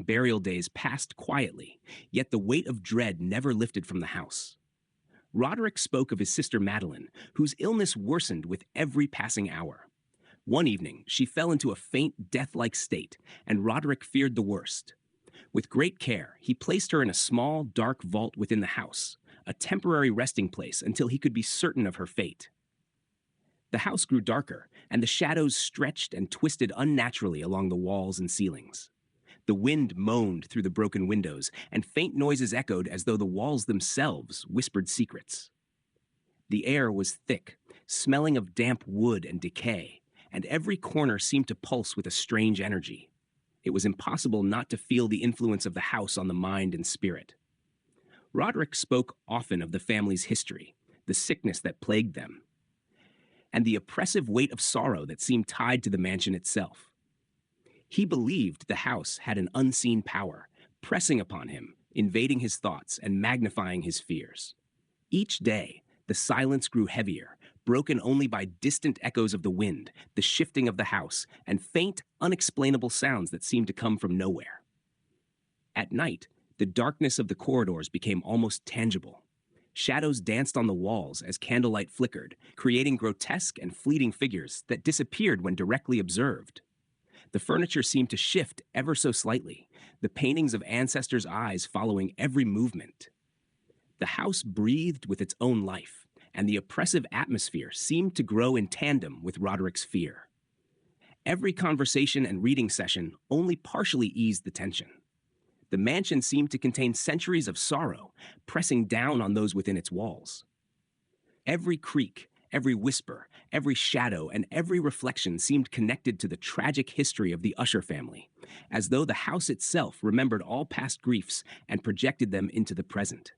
burial days passed quietly, yet the weight of dread never lifted from the house. Roderick spoke of his sister Madeline, whose illness worsened with every passing hour. One evening, she fell into a faint, death-like state, and Roderick feared the worst. With great care, he placed her in a small, dark vault within the house, a temporary resting place until he could be certain of her fate. The house grew darker, and the shadows stretched and twisted unnaturally along the walls and ceilings. The wind moaned through the broken windows, and faint noises echoed as though the walls themselves whispered secrets. The air was thick, smelling of damp wood and decay, and every corner seemed to pulse with a strange energy. It was impossible not to feel the influence of the house on the mind and spirit. Roderick spoke often of the family's history, the sickness that plagued them, and the oppressive weight of sorrow that seemed tied to the mansion itself. He believed the house had an unseen power, pressing upon him, invading his thoughts and magnifying his fears. Each day, the silence grew heavier, broken only by distant echoes of the wind, the shifting of the house, and faint, unexplainable sounds that seemed to come from nowhere. At night, the darkness of the corridors became almost tangible. Shadows danced on the walls as candlelight flickered, creating grotesque and fleeting figures that disappeared when directly observed. The furniture seemed to shift ever so slightly, the paintings of ancestors' eyes following every movement. The house breathed with its own life, and the oppressive atmosphere seemed to grow in tandem with Roderick's fear. Every conversation and reading session only partially eased the tension. The mansion seemed to contain centuries of sorrow, pressing down on those within its walls. Every creak, every whisper, every shadow, and every reflection seemed connected to the tragic history of the Usher family, as though the house itself remembered all past griefs and projected them into the present.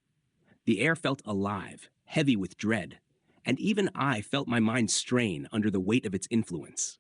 The air felt alive, heavy with dread, and even I felt my mind strain under the weight of its influence.